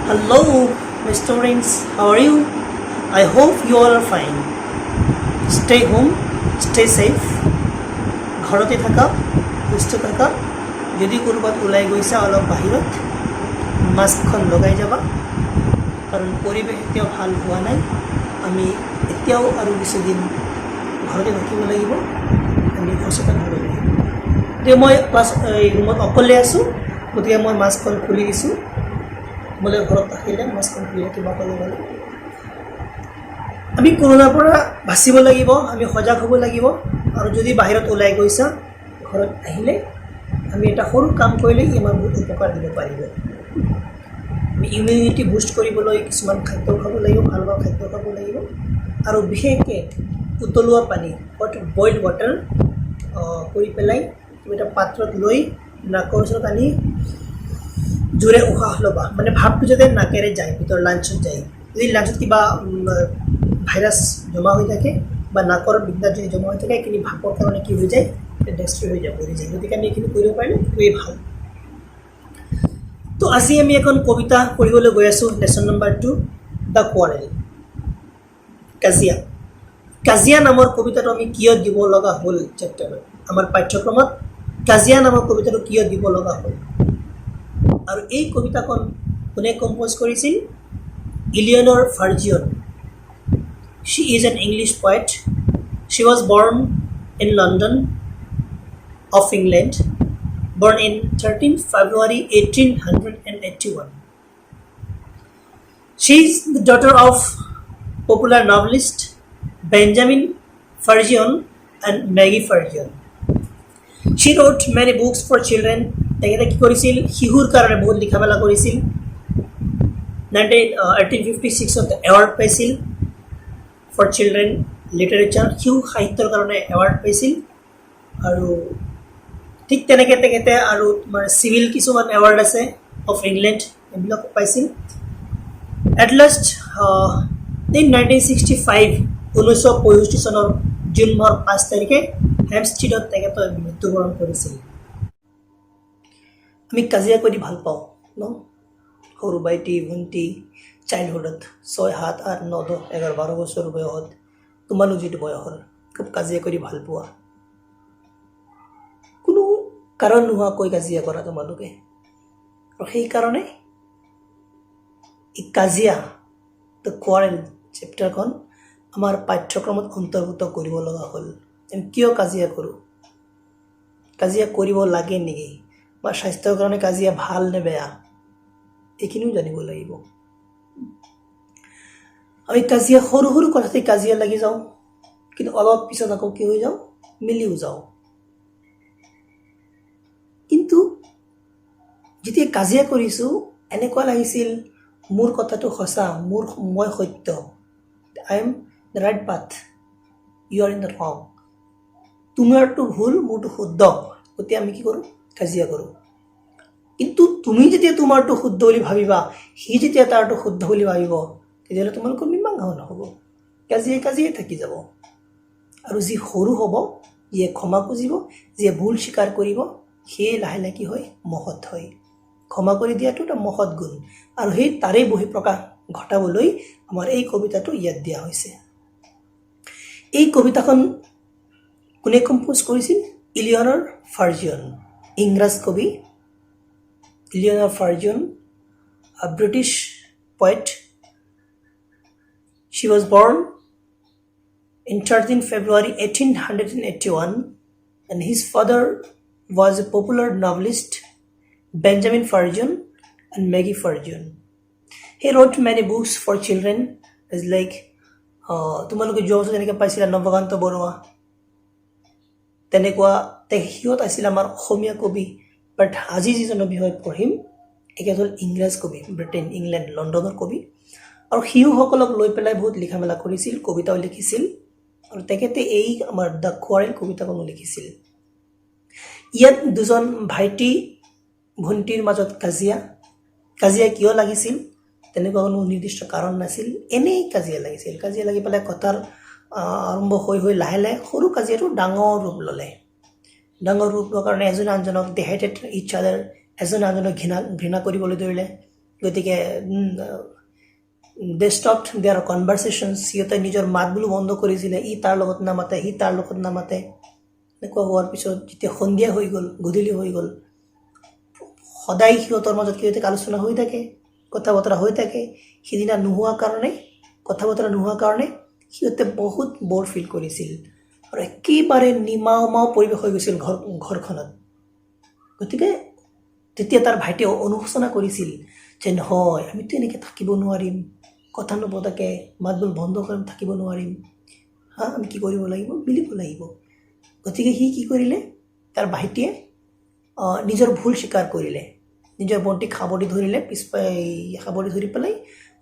Hello, my students. How are you? I hope you all are fine. Stay home, stay safe. ঘৰতে থাকা, সুস্থ থাকা। যদি ক'ৰবাত ওলাই গৈছা অলপ বাহিৰত মাস্কখন লগাই যাবা কাৰণ পৰিৱেশ এতিয়াও ভাল হোৱা নাই। আমি এতিয়াও আৰু কিছুদিন ঘৰতে থাকিব লাগিব। আমি সচেতন হ'ব লাগিব। এতিয়া মই ৰুমত অকলে আছোঁ, গতিকে মই মাস্কখন খুলি দিছোঁ। মোলে ঘৰত থাকিলে মাস্কখন খুলি কিবা কৰিব লাগে। আমি কৰোণাৰ পৰা বাচিব লাগিব, আমি সজাগ হ'ব লাগিব। আৰু যদি বাহিৰত ওলাই গৈছা ঘৰত আহিলে আমি এটা সৰু কাম কৰিলে আমাৰ বহুত উপকাৰ দিব পাৰিব। আমি ইমিউনিটি বুষ্ট কৰিবলৈ কিছুমান খাদ্য খাব লাগিব, ভাল ভাল খাদ্য খাব লাগিব। আৰু বিশেষকৈ উতলোৱা পানী বইল্ড ৱাটাৰ কৰি পেলাই তুমি এটা পাত্ৰত লৈ নাকৰ ওচৰত আনি জোৰে উশাহ ল'বা, মানে ভাপটো যাতে নাকেৰে যায়, ভিতৰ লাঞ্চত যায়। যদি লাঞ্চত কিবা ভাইৰাছ জমা হৈ থাকে বা নাকৰ বিদ্যাত যদি জমা হৈ থাকে, এইখিনি ভাপৰ কাৰণে কি হৈ যায়, ডেষ্ট্ৰয় হৈ যায়, মৰি যায়। গতিকে আমি এইখিনি কৰিব পাৰিলে খুবেই ভাল। তো আজি আমি এখন কবিতা পঢ়িবলৈ গৈ আছোঁ। লেচন নম্বৰ 2, দ্য কোৱাৰেল, কাজিয়া। কাজিয়া নামৰ কবিতাটো আমি কিয় দিব লগা হ'ল চেপ্টাৰত, আমাৰ পাঠ্যক্ৰমত কাজিয়া নামৰ কবিতাটো কিয় দিব লগা হ'ল? আৰু এই কবিতাখন কোনে কম্প'জ কৰিছিল? ইলিয়নৰ ফাৰ্জিয়ন। She is an English poet. She was born in London of England, born in 13 February 1881. She is the daughter of popular novelist Benjamin Franklin and Maggie Franklin. She wrote many books for children. তেখেতে কি কৰিছিল? শিশুৰ কাৰণে বহুত লিখা মেলা কৰিছিল। 1856 award পাইছিল for children literature, শিশু সাহিত্যৰ কাৰণে এৱাৰ্ড পাইছিল। আৰু ঠিক তেনেকৈ তেখেতে আৰু তোমাৰ চিভিল কিছুমান এৱাৰ্ড আছে অফ ইংলেণ্ড, এইবিলাকো পাইছিল। এট লাষ্ট ইন 1965 1965 চনৰ জুন মাহৰ 5 তাৰিখে হেম্পষ্টিডত তেখেতে মৃত্যুবৰণ কৰিছিল। আমি কাজিয়া কৰি ভাল পাওঁ ন? সৰু ভাইটি ভণ্টি চাইল্ডহুডত 6, 7, 8, 9, 10, 11, 12 বছৰ বয়সত, তোমালোক যিটো বয়সৰ খুব কাজিয়া কৰি ভাল পোৱা, কোনো কাৰণ নোহোৱাকৈ কাজিয়া কৰা তোমালোকে। আৰু সেইকাৰণে এই কাজিয়া, দ্য কোৱাৰেল চেপ্টাৰখন আমাৰ পাঠ্যক্ৰমত অন্তৰ্ভুক্ত কৰিব লগা হ'ল। আমি কিয় কাজিয়া কৰোঁ? কাজিয়া কৰিব লাগে নেকি? বা স্বাস্থ্যৰ কাৰণে কাজিয়া ভাল নে বেয়া, এইখিনিও জানিব লাগিব। আমি কাজিয়া সৰু সৰু কথাতে কাজিয়া লাগি যাওঁ, কিন্তু অলপ পিছত আকৌ কি হৈ যাওঁ, মিলিও যাওঁ। কিন্তু যেতিয়া কাজিয়া কৰিছোঁ এনেকুৱা লাগিছিল মোৰ কথাটো সঁচা, মই সত্য, I am the right path, you are in the wrong, তোমাৰটো ভুল মোৰটো শুদ্ধ, গতিকে আমি কি কৰোঁ? কাজিয়া কৰোঁ। কিন্তু তুমি যেতিয়া তোমাৰটো শুদ্ধ বুলি ভাবিবা, সি যেতিয়া তাৰটো শুদ্ধ বুলি ভাবিব, তেতিয়াহ'লে তোমালোকৰ মীমাংসা নহ'ব, কাজিয়াই থাকি যাব। আৰু যি সৰু হ'ব, যিয়ে ক্ষমা খুজিব, যিয়ে ভুল স্বীকাৰ কৰিব, সেয়ে লাহে লাহে কি হয়? মহৎ হয়। ক্ষমা কৰি দিয়াটো এটা মহৎ গুণ। আৰু সেই তাৰেই বহিঃপ্ৰকাশ ঘটাবলৈ আমাৰ এই কবিতাটো ইয়াত দিয়া হৈছে। এই কবিতাখন কোনে কম্প'জ কৰিছিল? ইলিয়নৰ ফাৰ্জিয়ন, ইংৰাজ কবি ইলিয়নৰ ফাৰ্জিয়ন, a British poet. She was born in 13 February 1881 and his father was a popular novelist Benjamin Franklin and Maggie Franklin. He wrote many books for children as like তোমালোকে যোৱা বছৰ যেনেকৈ পাইছিলা নৱকান্ত বৰুৱা, তেনেকুৱা সিহঁত আছিল আমাৰ অসমীয়া কবি। বাট আজি যিজনৰ বিষয়ে পঢ়িম এখেত হ'ল ইংৰাজ কবি, ব্ৰিটেইন, ইংলেণ্ড, লণ্ডনৰ কবি। আৰু শিশুসকলক লৈ পেলাই বহুত লিখা মেলা কৰিছিল, কবিতাও লিখিছিল। আৰু তেখেতে এই আমাৰ দ্য কোৱাৰেল কবিতাখনো লিখিছিল। ইয়াত দুজন ভাইটি ভণ্টিৰ মাজত কাজিয়া কিয় লাগিছিল? তেনেকুৱা কোনো নিৰ্দিষ্ট কাৰণ নাছিল, এনেই কাজিয়া লাগিছিল। কাজিয়া লাগি পেলাই কথাৰ আৰম্ভ হৈ লাহে লাহে সৰু কাজিয়াটো ডাঙৰ ৰূপ ল'লে। ডাঙৰ ৰূপ লোৱাৰ কাৰণে এজনে আনজনক দে হেটেড ইচ আদাৰ, এজনে আনজনক ঘৃণা কৰিবলৈ ধৰিলে। গতিকে দে ষ্টপড দেয়াৰ কনভাৰ্চেশ্যনছ সিহঁতে নিজৰ মাত বোলো বন্ধ কৰিছিলে ই তাৰ লগত নামাতে সি তাৰ লগত নামাতে এনেকুৱা হোৱাৰ পিছত যেতিয়া সন্ধিয়া হৈ গ'ল গধূলি হৈ গ'ল সদায় সিহঁতৰ মাজত সিহঁতে আলোচনা হৈ থাকে কথা বতৰা হৈ থাকে সিদিনা নোহোৱা কাৰণে কথা বতৰা নোহোৱা কাৰণে সিহঁতে বহুত বৰ ফিল কৰিছিল আৰু একেবাৰে নিমাও পৰিৱেশ হৈ গৈছিল ঘৰখনত গতিকে তেতিয়া তাৰ ভাইটিয়ে অনুশোচনা কৰিছিল যে নহয় আমিতো এনেকৈ থাকিব নোৱাৰিম কথা নপতাকৈ মাত বোল বন্ধ কৰি থাকিব নোৱাৰিম আমি কি কৰিব লাগিব মিলিব লাগিব গতিকে সি কি কৰিলে তাৰ ভাইটিয়ে নিজৰ ভুল স্বীকাৰ কৰিলে নিজৰ ভণ্টিক সাৱটি ধৰিলে সাৱটি ধৰি পেলাই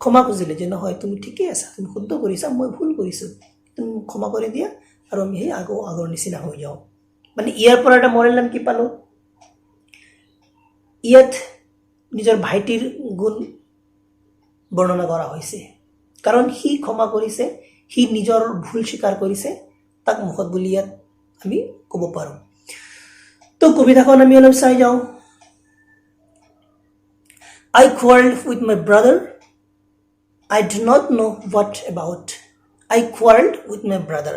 ক্ষমা খুজিলে যে নহয় তুমি ঠিকেই আছা তুমি শুদ্ধ কৰিছা মই ভুল কৰিছোঁ তুমি ক্ষমা কৰি দিয়া আৰু আমি সেই আগৰ নিচিনা হৈ যাওঁ মানে ইয়াৰ পৰা এটা মৰেল নাম কি পালোঁ ইয়াত নিজৰ ভাইটিৰ গুণ বৰ্ণনা কৰা হৈছে কাৰণ সি ক্ষমা কৰিছে সি নিজৰ ভুল স্বীকাৰ কৰিছে তাক মুখত বুলি ইয়াত আমি ক'ব পাৰোঁ তো কবিতাখন আমি অলপ চাই যাওঁ I quarreled with my brother. I do not know what about. I quarreled with my brother.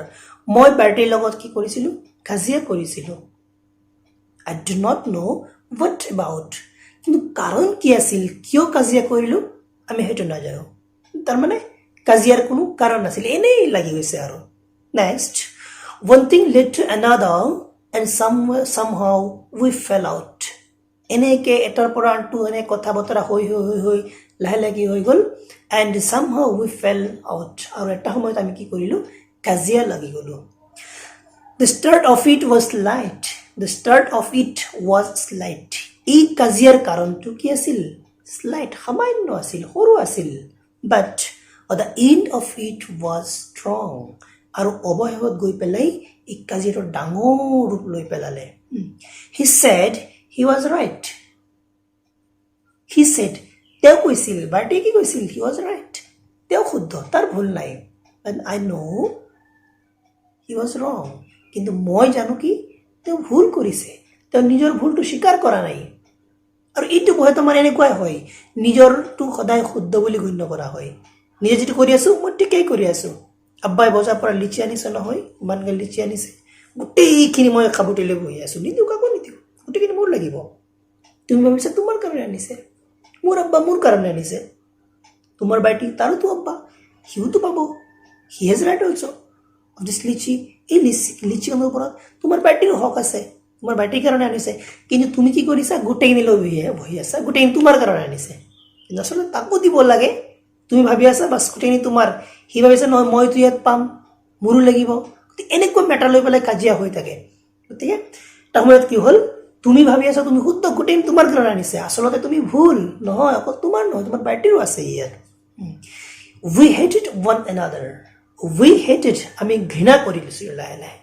মই বাৰ্টিৰ লগত কি কৰিছিলোঁ কাজিয়া কৰিছিলোঁ I do not know what about. কিন্তু কাৰণ কি আছিল কিয় কাজিয়া কৰিলোঁ আমি সেইটো নাজানো তাৰমানে কাজিয়াৰ কোনো কাৰণ নাছিল এনেই লাগি গৈছে আৰু next one thing led to another and somehow we fell out এনেকৈ এটাৰ পৰা আনটো এনে কথা বতৰা হৈ লাহে লাহে হৈ গ'ল and somehow we fell out আৰু এটা সময়ত আমি কি কৰিলোঁ কাজিয়া লাগি গ'লোঁ the start of it was slight এই কাজিয়াৰ কাৰণটো কি আছিল slight সামান্য আছিল সৰু আছিল but the end of it was strong আৰু অৱশেষত গৈ পেলাই এই কাজিয়াটো ডাঙৰ ৰূপ লৈ পেলালে he said he was right he said তেওঁ কৈছিল বাৰ্টিয়ে কি কৈছিল he was right তেওঁ শুদ্ধ তাৰ ভুল নাই and I know he was wrong কিন্তু মই জানো কি তেওঁ ভুল কৰিছে তেওঁ নিজৰ ভুলটো স্বীকাৰ কৰা নাই আৰু এইটো হয়তো মানে এনেকুৱাই হয় নিজৰটো সদায় শুদ্ধ বুলি গণ্য কৰা হয় নিজে যেটো কৰি আছোঁ মই ঠিকেই কৰি আছোঁ আব্বাই বজাৰ পৰা লিচি আনিছে নহয় ইমানগাল লিচি আনিছে গোটেইখিনি মই খাবটি লৈ বহি আছোঁ নিদিওঁ কাকো নিদিওঁ গোটেইখিনি মোৰ লাগিব তুমি ভাবিছা তোমাৰ কাৰণে আনিছে মোৰ আব্বা মোৰ কাৰণে আনিছে তোমাৰ বাটি তাৰোতো আব্বা সিওতো পাব he has right also' of this লিচি এই লিচিখনৰ ওপৰত তোমাৰ বাটিৰো হক আছে তোমাৰ বাটিৰ কাৰণে আনিছে কিন্তু তুমি কি কৰিছা গোটেইখিনি লৈ বহি আছা গোটেইখিনি তোমাৰ কাৰণে আনিছে কিন্তু আচলতে তাকো দিব লাগে তুমি ভাবি আছা বাছ গোটেইখিনি তোমাৰ সি ভাবিছে নহয় মইতো ইয়াত পাম মোৰো লাগিব এনেকুৱা মেটাৰ লৈ পেলাই কাজিয়া হৈ থাকে গতিকে তাৰ সময়ত কি হ'ল তুমি ভাবি আছা তুমি শুদ্ধ গোটেইখিনি তোমাৰ কাৰণে আনিছে আচলতে তুমি ভুল নহয় অকল তোমাৰ নহয় তোমাৰ বাটিৰো আছে ইয়াত we hated one another আমি ঘৃণা কৰিছিলোঁ লাহে লাহে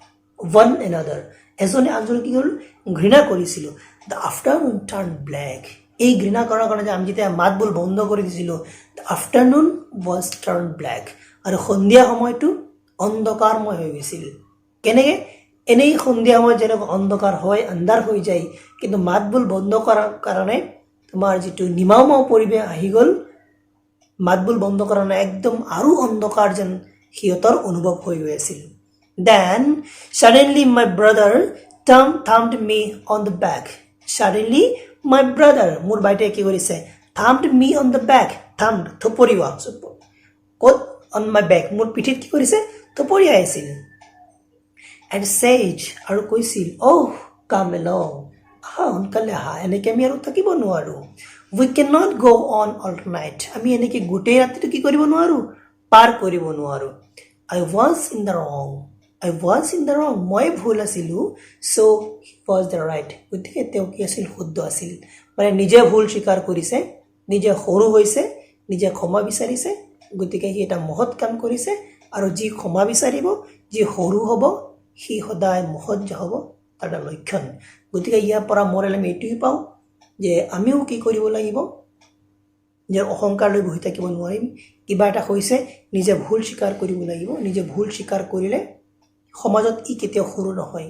one another এজনে আনজনক কি হ'ল ঘৃণা কৰিছিলোঁ the afternoon turned black এই ঘৃণা কৰাৰ কাৰণে যে আমি যেতিয়া মাত বোল বন্ধ কৰি দিছিলোঁ the afternoon was turned black আৰু সন্ধিয়া সময়টো অন্ধকাৰময় হৈ গৈছিল কেনেকৈ এনেই সন্ধিয়া সময়ত যেনেকৈ অন্ধকাৰ হয় আন্ধাৰ হৈ যায় কিন্তু মাত বোল বন্ধ কৰাৰ কাৰণে তোমাৰ যিটো নিমাও পৰিৱেশ আহি গ'ল মাত বোল বন্ধ কৰাৰ কাৰণে একদম আৰু অন্ধকাৰ যেন সিহঁতৰ অনুভৱ হৈ গৈ আছিল then suddenly my brother thumped me on the back মোৰ বাইটিয়ে কি কৰিছে thumped me on the back থপৰিওৱা ক'ত on my back মোৰ পিঠিত কি কৰিছে থপৰিয়াই আছিল and said আৰু কৈছিল come along সোনকালে আহা এনেকৈ আমি আৰু থাকিব নোৱাৰোঁ we cannot go on all night আমি এনেকৈ গোটেই ৰাতিটো কি কৰিব নোৱাৰোঁ পাৰ কৰিব নোৱাৰোঁ I was in the wrong মই ভুল আছিলোঁ so he was the right গতিকে তেওঁ কি আছিল শুদ্ধ আছিল মানে নিজে ভুল স্বীকাৰ কৰিছে নিজে সৰু হৈছে নিজে ক্ষমা বিচাৰিছে গতিকে সি এটা মহৎ কাম কৰিছে আৰু যি ক্ষমা বিচাৰিব যি সৰু হ'ব সি সদায় মহৎ হ'ব তাৰ এটা লক্ষণ গতিকে ইয়াৰ পৰা মৰেল আমি এইটোৱে পাওঁ যে আমিও কি কৰিব লাগিব নিজৰ অহংকাৰ লৈ বহি থাকিব নোৱাৰিম কিবা এটা হৈছে নিজে ভুল স্বীকাৰ কৰিব লাগিব নিজে ভুল স্বীকাৰ কৰিলে সমাজত ই কেতিয়াও সৰু নহয়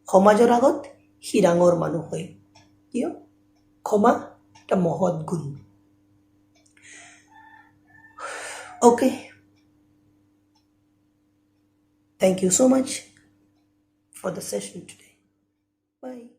সমাজৰ আগত সি ডাঙৰ মানুহ হয় কিয় ক্ষমা এটা মহৎ গুণ Okay, thank you so much for the session today. Bye.